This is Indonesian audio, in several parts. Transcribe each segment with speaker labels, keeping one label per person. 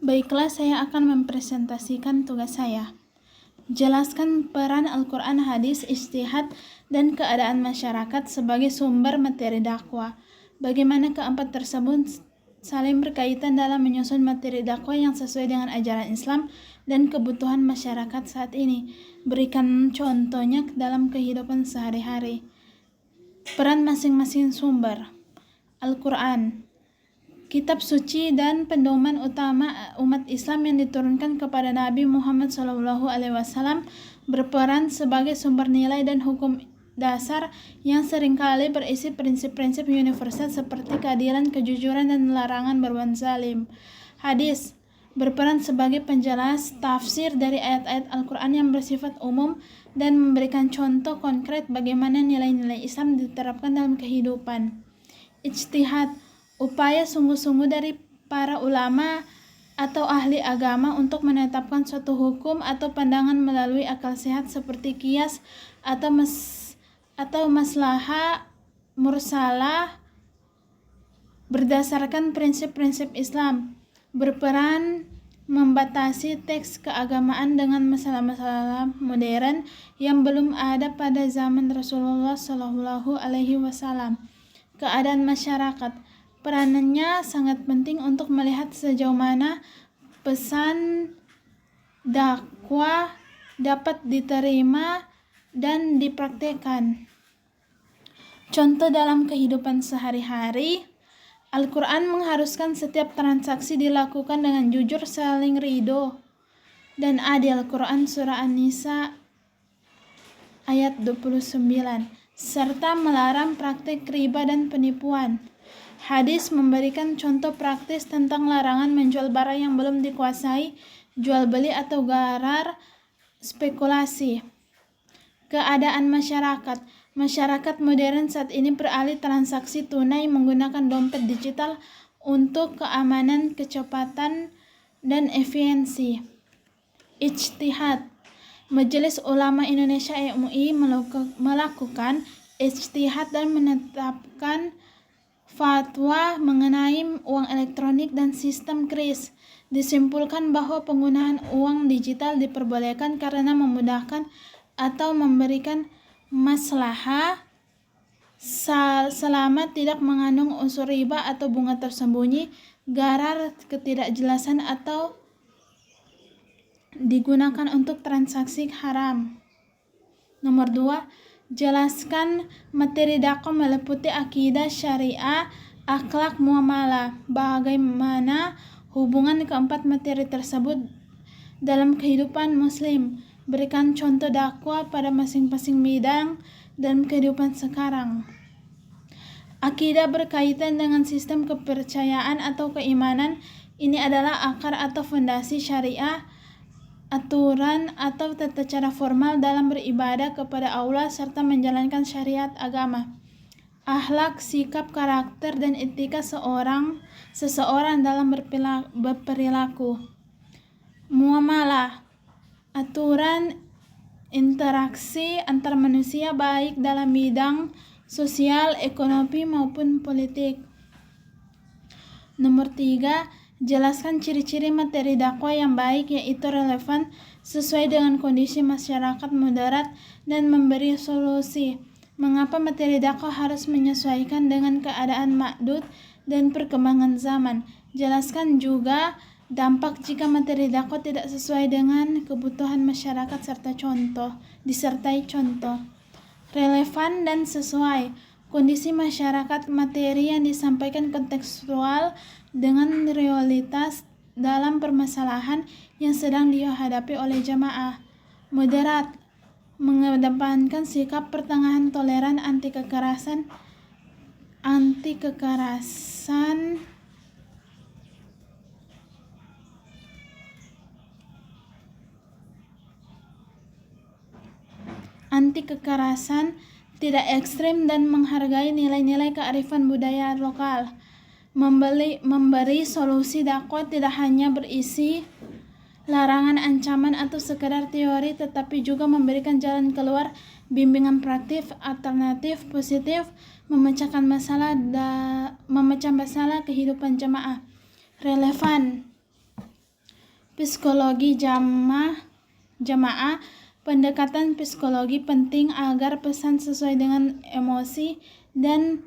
Speaker 1: Baiklah, saya akan mempresentasikan tugas saya. Jelaskan peran Al-Quran, hadis, ijtihad, dan keadaan masyarakat sebagai sumber materi dakwah. Bagaimana keempat tersebut saling berkaitan dalam menyusun materi dakwah yang sesuai dengan ajaran Islam dan kebutuhan masyarakat saat ini. Berikan contohnya dalam kehidupan sehari-hari. Peran masing-masing sumber. Al-Quran, kitab suci dan pedoman utama umat Islam yang diturunkan kepada Nabi Muhammad SAW, berperan sebagai sumber nilai dan hukum dasar yang seringkali berisi prinsip-prinsip universal seperti keadilan, kejujuran, dan larangan berbuat zalim. Hadis berperan sebagai penjelas tafsir dari ayat-ayat Al-Quran yang bersifat umum dan memberikan contoh konkret bagaimana nilai-nilai Islam diterapkan dalam kehidupan. Ijtihad, upaya sungguh-sungguh dari para ulama atau ahli agama untuk menetapkan suatu hukum atau pandangan melalui akal sehat seperti qiyas atau maslahah mursalah berdasarkan prinsip-prinsip Islam. Berperan membatasi teks keagamaan dengan masalah-masalah modern yang belum ada pada zaman Rasulullah SAW. Keadaan masyarakat, peranannya sangat penting untuk melihat sejauh mana pesan dakwah dapat diterima dan dipraktikkan. Contoh dalam kehidupan sehari-hari, Al-Quran mengharuskan setiap transaksi dilakukan dengan jujur, saling ridho, dan adil. Quran Surah An-Nisa ayat 29, serta melarang praktik riba dan penipuan. Hadis memberikan contoh praktis tentang larangan menjual barang yang belum dikuasai, jual beli atau gharar, spekulasi. Keadaan masyarakat. Masyarakat modern saat ini beralih transaksi tunai menggunakan dompet digital untuk keamanan, kecepatan, dan efisiensi. Ijtihad. Majelis Ulama Indonesia MUI melakukan ijtihad dan menetapkan fatwa mengenai uang elektronik dan sistem kris. Disimpulkan bahwa penggunaan uang digital diperbolehkan karena memudahkan atau memberikan maslahah selama tidak mengandung unsur riba atau bunga tersembunyi, gharar, ketidakjelasan, atau digunakan untuk transaksi haram. Nomor 2, jelaskan materi dakwah meliputi akidah, syariah, akhlak, muamalah. Bagaimana hubungan keempat materi tersebut dalam kehidupan muslim? Berikan contoh dakwah pada masing-masing bidang dalam kehidupan sekarang. Akidah berkaitan dengan sistem kepercayaan atau keimanan. Ini adalah akar atau fondasi syariah, aturan atau tata cara formal dalam beribadah kepada Allah serta menjalankan syariat agama. Akhlak, sikap, karakter, dan etika seseorang dalam berperilaku. Muamalah, aturan interaksi antar manusia baik dalam bidang sosial, ekonomi, maupun politik. Nomor 3, jelaskan ciri-ciri materi dakwah yang baik, yaitu relevan, sesuai dengan kondisi masyarakat, moderat, dan memberi solusi. Mengapa materi dakwah harus menyesuaikan dengan keadaan makdud dan perkembangan zaman? Jelaskan juga dampak jika materi dakwah tidak sesuai dengan kebutuhan masyarakat disertai contoh. Relevan dan sesuai. Kondisi masyarakat, materi yang disampaikan kontekstual dengan realitas dalam permasalahan yang sedang dihadapi oleh jamaah. Moderat, mengedepankan sikap pertengahan, toleran, anti kekerasan, tidak ekstrim, dan menghargai nilai-nilai kearifan budaya lokal. Memberi solusi dakwah tidak hanya berisi larangan, ancaman, atau sekedar teori, tetapi juga memberikan jalan keluar, bimbingan praktis, alternatif, positif, memecah masalah kehidupan jemaah. Relevan, Psikologi jamaah. Pendekatan psikologi penting agar pesan sesuai dengan emosi dan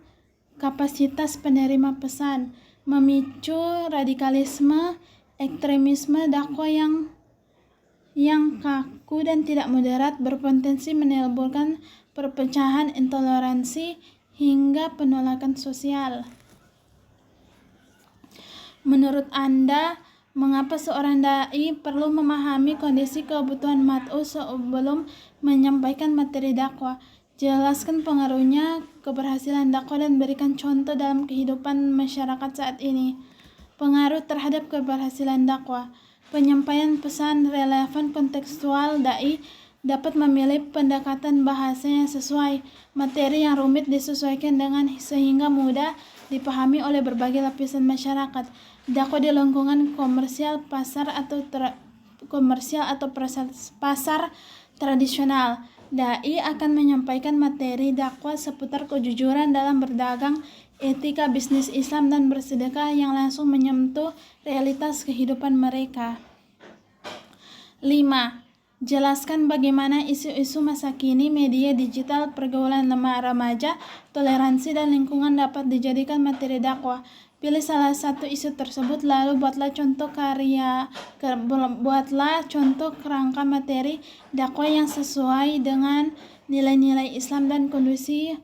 Speaker 1: kapasitas penerima pesan, memicu radikalisme, ekstremisme, dakwah yang kaku dan tidak moderat, berpotensi menimbulkan perpecahan, intoleransi, hingga penolakan sosial. Menurut Anda, mengapa seorang dai perlu memahami kondisi kebutuhan mad'u sebelum menyampaikan materi dakwah? Jelaskan pengaruhnya keberhasilan dakwah dan berikan contoh dalam kehidupan masyarakat saat ini. Pengaruh terhadap keberhasilan dakwah. Penyampaian pesan relevan kontekstual. Dai dapat memilih pendekatan bahasa yang sesuai. Materi yang rumit disesuaikan dengan sehingga mudah dipahami oleh berbagai lapisan masyarakat. Dakwah di lingkungan komersial, pasar atau pasar tradisional. Dai akan menyampaikan materi dakwah seputar kejujuran dalam berdagang, etika bisnis Islam, dan bersedekah yang langsung menyentuh realitas kehidupan mereka. 5. Jelaskan bagaimana isu-isu masa kini, media digital, pergaulan remaja, toleransi, dan lingkungan dapat dijadikan materi dakwah. Pilih salah satu isu tersebut, lalu buatlah contoh kerangka materi dakwah yang sesuai dengan nilai-nilai Islam dan kondisi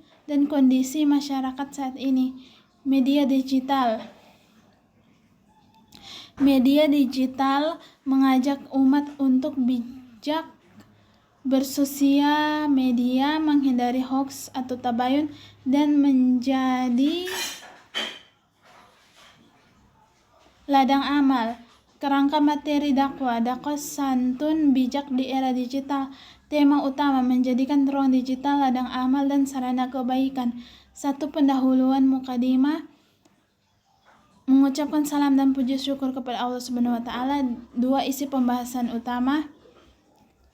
Speaker 1: masyarakat saat ini. Media digital. Media digital mengajak umat untuk bijak bersosial media, menghindari hoaks atau tabayun, dan menjadi ladang amal. Kerangka materi dakwah santun bijak di era digital. Tema utama: menjadikan ruang digital ladang amal dan sarana kebaikan. 1. Pendahuluan mukadimah. Mengucapkan salam dan puji syukur kepada Allah Subhanahu wa taala. 2. Isi pembahasan utama.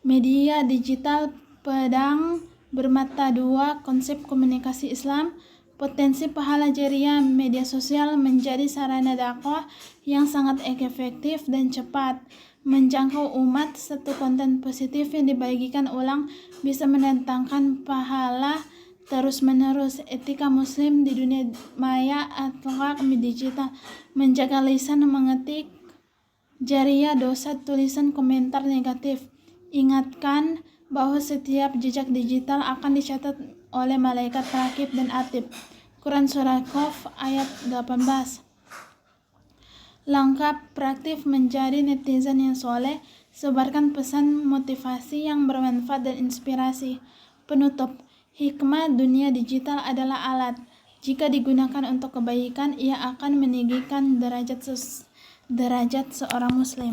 Speaker 1: Media digital pedang bermata dua, konsep komunikasi Islam. Potensi pahala jariah media sosial menjadi sarana dakwah yang sangat efektif dan cepat menjangkau umat. 1 konten positif yang dibagikan ulang bisa mendatangkan pahala terus-menerus. Etika muslim di dunia maya atau digital. Menjaga lisan mengetik jariah, dosa tulisan komentar negatif. Ingatkan bahwa setiap jejak digital akan dicatat oleh malaikat rakib dan atid. Quran Surah Qaf ayat 18. Langkah praktis menjadi netizen yang soleh. Sebarkan pesan motivasi yang bermanfaat dan inspirasi. Penutup. Hikmah dunia digital adalah alat. Jika digunakan untuk kebaikan, ia akan meninggikan derajat seorang muslim.